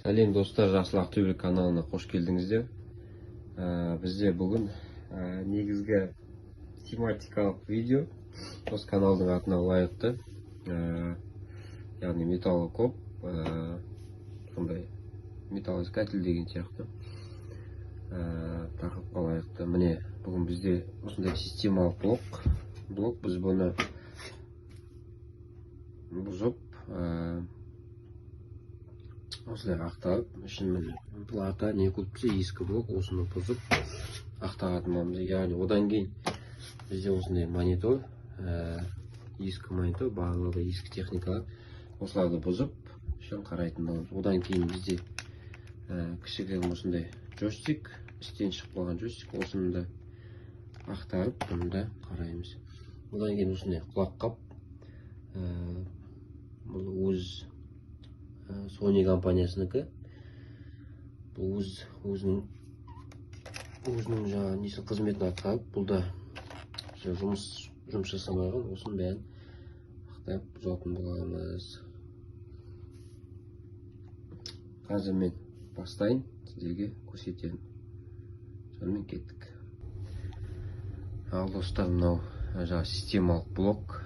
Сәлем достар, Жақсылық Ақтөбе каналына қош келдіңіздер. Бізде бүгін негізгі тематикалық видео осы каналдың атына лайықты. Яғни металлокоп, сондай металлоискатель деген сияқты тақырыпқа лайықты. Міне бүгін бізде осындай системалық блок. Біз бұны бұзып осылай ақтарып, ішін плата не көпсе ескі блок, осыны бұзып ақтаратынымыз. Яғни одан кейін бізде осындай монитор, ескі монитор, барлығы ескі техникалар, осыларды бұзып ішін қарайтындымыз. Одан кейін бізде кішігірім осындай джойстик, істен шығып қалған джойстик, осыны да ақтарып, бұны да қараймыз. Одан кейін осындай құлаққап, бұл өз Sony компаниясынікі. Бұл өзінің жаңа несі қызметін атқарып, бұл да жұмыс жасамаған, осының бәрін ақтарып бұзатын боламыз. Қазір мен бастайын, сіздерге көрсетемін. Сонымен кеттік. Ал достар, мынау жаңа системалық блок,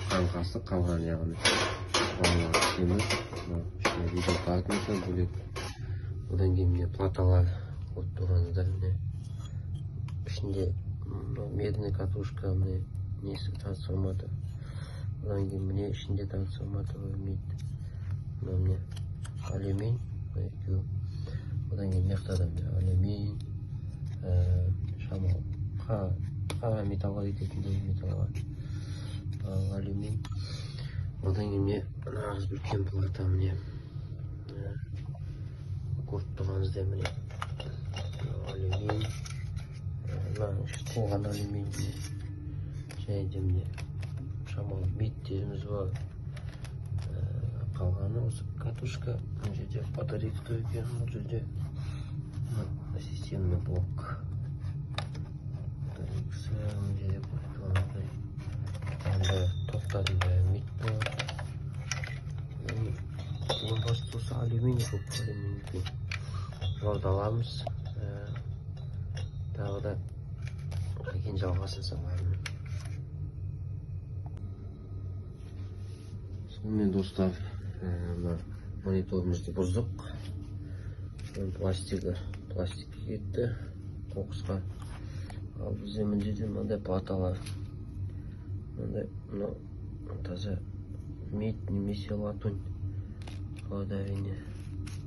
қаңқасы қалған, яғни темір, ішіне видео тартынса бөлек. Одан кейін міне платалар от тұрғанызда, міне ішінде медный катушка, міне несі трансформатор. Одан кейін міне ішінде трансформатор өрмейді. Міне алюминь, одан кейін мектада алюминь, шамал, қара металға кететіндей металға алюминь. Одан кейін міне нағыз үлкен плата, міне көріп тұрғанызда, міне алюминь, толған алюминь, және де міне шамалы медтеріміз бар. Қалғаны осы катушка, бұл жерде батарейка тұр екен, бұл жерде системный блок. Батарейкасы, бұл жерде қойылғандай. Енді тоқтардың бәрі мид болады. Ең бастысы алюминий көп, алюминий жолды аламыз. Тағы да кейін жалғасын саламын. Сонымен достар, мониторымызды бұздық. Пластик кетті қоқысқа. Ал бізде міндетті мынандай платалар. Мынау таза мид немесе латунь. Соларда әрине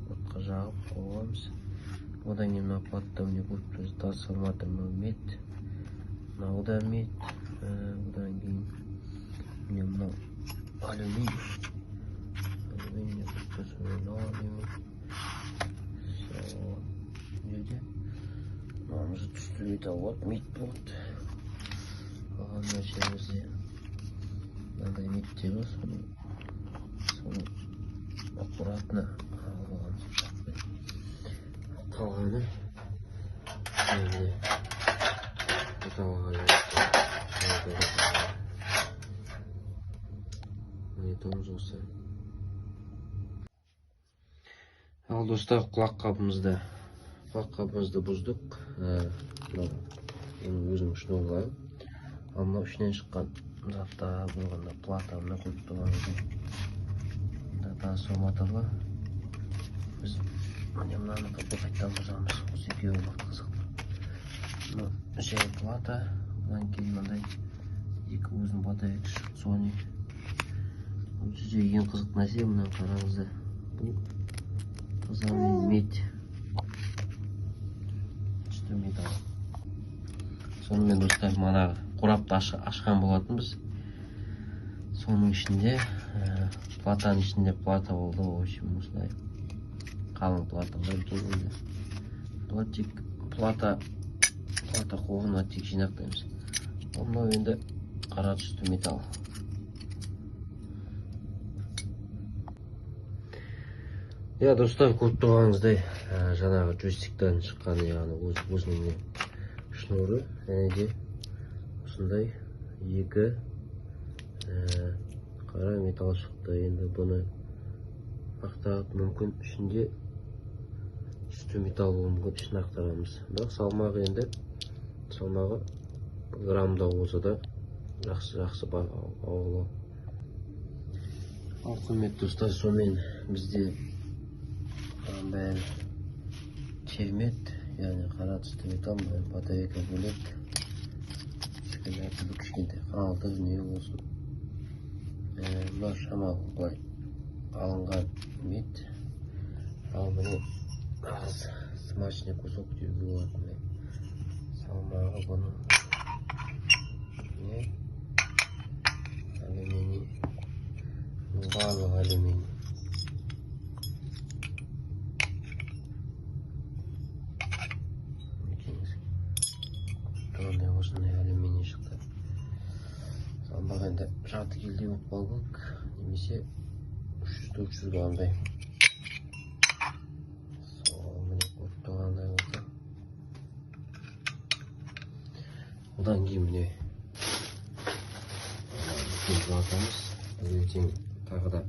отқа жағып қойғанбыз. Одан кейін мына платта міне көріп тұрсыз, трансформатор мид, мынау да мид. Одан кейін міне мынау алюминь. Алюминь көріп тұрсыз, мынау алюминь. Жерде мынауымызды түсті металл болады, мид болады. Қалған нәрсемізде мынандай мидтер бар, соны аккуратно алып аламыз. Қалғаны енді мониторымыз осы. Ал достар, құлаққабымызды бұздық. Өзінің шнурлары. Ал мынау ішінен шыққан заттар болғанда плата, мына көріп тұрғанымыз трансформаторға біз мынаны қайттан бұзамыз. Осы екеуі мықты қызық. Мына жай плата, одан кейін мындай екі өзінің батарейкасы шықты, Sony. Бұл жерде ең қызық нәрсе, мынаны қараңыздар. Бұл таза мед. Түсті металл. Сонымен достар, мана қорапты ашқан болатынбыз. Соның ішінде платаның ішінде плата болды. В общем, осылай қалың плата бар екен. Плата қоғына тек жинақтаймыз. Мынау енді қара түсті металл. Я достар, көріп тұрғаныңыздай, жаңағы джойстиктен шыққан, яғни өзінің шнуры, және де осындай екі қара металл шықты. Енді бұны ақтарып мүмкін ішінде түсті металл болуы мүмкін, ішін ақтарамыз. Бірақ салмағы енді салмағы граммда болса да жақсы ауылы. Ал құрметті достар, сонымен бізде бәрі кермет, яғни қара түсті металл, батарейка бөлек, кішкентай қалды дүние болсын. Мына шамалы былай алынған мет. Ал міне смачный кусок деуге болады. Салмағы бұның алюминий, барлығы алюминий. Тұрғандай осындай алюминий шықты. Салмағы енді жарты келдей болып қалдық, немесе 300-400 грамдай. Одан кейін міне платамыз. Ертең тағы да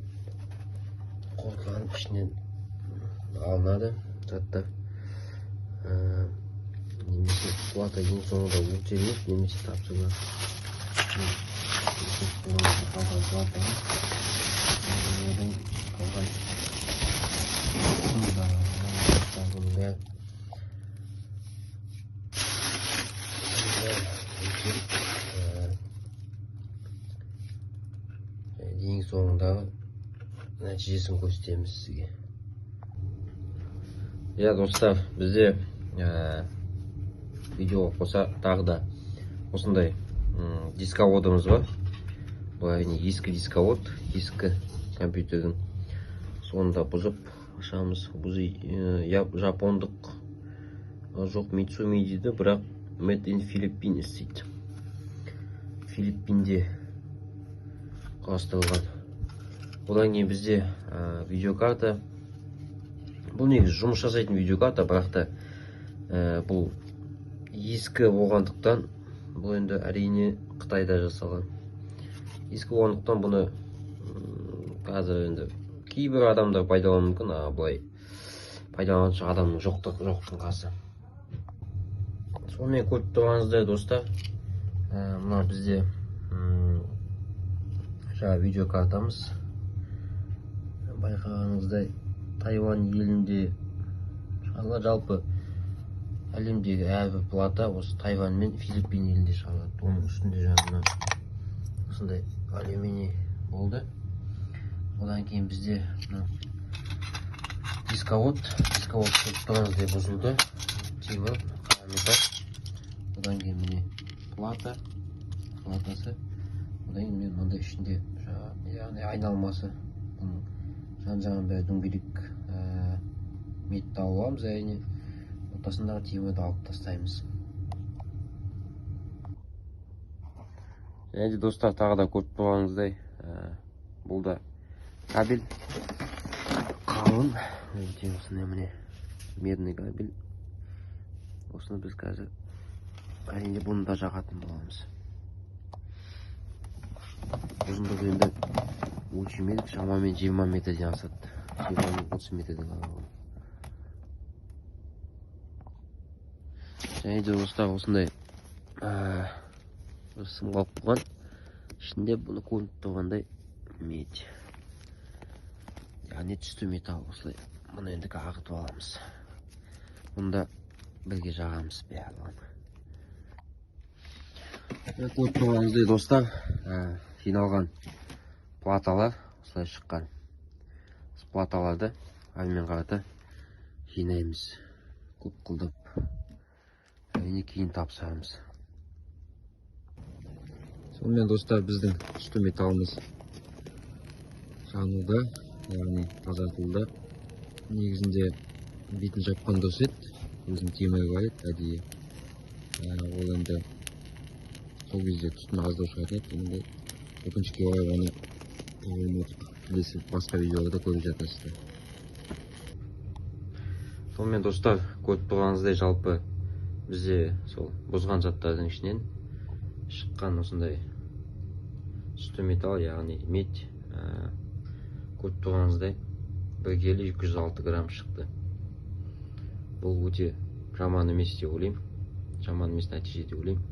қорытылған ішінен алынады заттар. Немесе плата ең соңында өртелмес, немесе тапсырылады. Қалған платамыз. Ең соңындағы нәтижесін көрсетеміз сізге. Достар, бізде видеоға қоса тағы да осындай дисководымыз бар. Бұл әрине ескі дисковод, ескі компьютердің. Соны да бұзып ашамыз. Бұл жапондық жоқ, Mitsumi дейді, бірақ Made in Philippines дейді. Филиппинде құрастырылған. Одан кейін бізде видеокарта. Бұл негізі жұмыс жасайтын видеокарта, бірақ та бұл ескі болғандықтан, бұл енді әрине Қытайда жасалған. Ескі болғандықтан бұны қазір енді кейбір адамдар пайдалану мүмкін, былай пайдаланушы адамның жоқтың қасы. Сонымен көріп тұрғаныңыздай достар, мына бізде жаңа видеокартамыз. Байқағаныңыздай Тайвань елінде шығарылады. Жалпы әлемдегі әрбір плата осы Тайвань мен Филиппин елінде шығарылады. Оның үстінде жаңа осындай алюминий болды. Одан кейін бізде дисковод көріп тұрғаныңыздай бұзылды. Темір, қара металл. Одан кейін міне платасы. Одан кейін мен мындай ішінде яғни айналмасы. Жан-жағын бәрі дөңгелек метті аламыз, әрине. Ортасындағы темірді алып тастаймыз. Және достар, тағы да көріп тұрғаныңыздай, бұл да кабель қалың. Осындай міне медный кабель. Осыны біз қазір әрине бұны да жағатын боламыз. Ұзындығы енді өлшемедік, шамамен 20 метрден асады. 20-30 метрден алады. Және де достар, осындай сым қалып тұрған. Ішінде бұны көрініп тұрғандай мед. Яғни түсті металл осылай. Мұны енді ағытып аламыз. Мұнда бірге жағамыз бәрін. Көріп тұрғаныңыздай достар, жиналған платалар осылай шыққан. Платаларды алмен қарата жинаймыз. Көп қылдап. Әрине кейін тапсырамыз. Сонымен достар, біздің түсті металлымыз жануда, яғни тазартылды. Негізінде бетін жапқан дұрыс еді. Өзінің темірі бар еді, әдейі. Ол енді сол кезде түстің аздау шығатын еді. Енді өкінішке орай оны келесі басқа видеоларда көріп жатасыздар. Сонымен достар, көріп тұрғаныңыздай жалпы бізде сол бұзған заттардың ішінен шыққан осындай түсті металл, яғни мед. Көріп тұрғаныңыздай 1 келі 206 грамм шықты. Бұл өте жаман емес деп ойлаймын. Жаман емес нәтиже деп ойлаймын.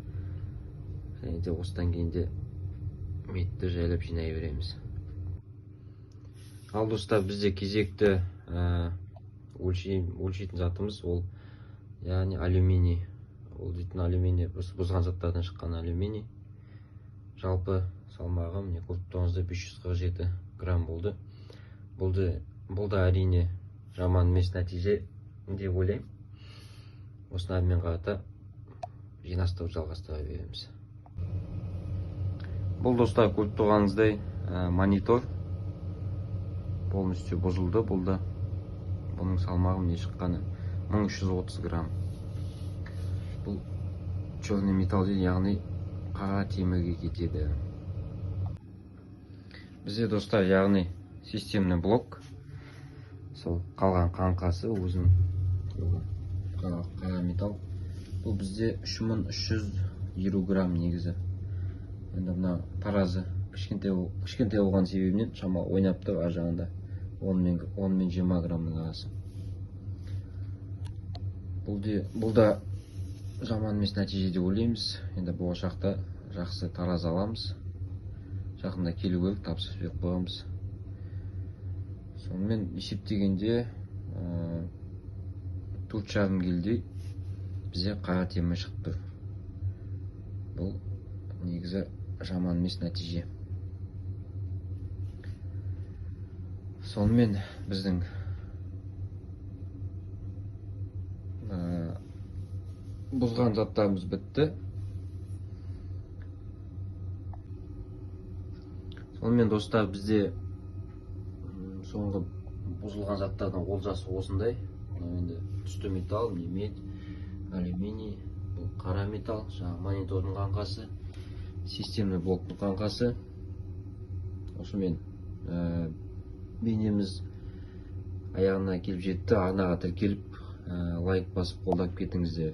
Және де осыдан кейін де метті жайлап жинай береміз. Ал достар, бізде кезекті өлшейтін затымыз ол яғни алюминий. Ол дейтін алюминий, бұзған заттардан шыққан алюминий. Жалпы салмағы міне көріп тұрғаныңыздай 547 грамм болды. Бұл да әрине жаман емес нәтиже деп ойлаймын. Осыны әрмен қарата жинастырып жалғастыра береміз. Бұл достар, көріп тұрғаныңыздай монитор полностью бұзылды. Бұның салмағы міне шыққаны 1330 грамм. Бұл черный металл дейді, яғни қара темірге кетеді. Бізде достар, яғни системный блок, сол қалған қаңқасы өзінің қара металл. Бұл бізде 3320 грамм негізі. Енді мына таразы кішкентай болған себебінен шама ойнап тұр ар жағында 10 мен 20 граммның арасы. Бұл да жаман емес нәтиже деп ойлаймыз. Енді болашақта жақсы таразы аламыз. Жақында келу керек, тапсырыс беріп қоямыз. Сонымен есептегенде 4,5 келідей бізде қара темір шықты. Бұл негізі жаман емес нәтиже. Сонымен біздің бұзған заттарымыз бітті. Сонымен достар, бізде соңғы бұзылған заттардың олжасы осындай. Енді түсті металл, мед, алюминий, бұл қара металл, жаңағы монитордың қаңқасы, системный блоктың қаңқасы. Осымен бейнеміз аяғына келіп жетті. Арнаға тіркеліп лайк басып қолдап кетіңіздер.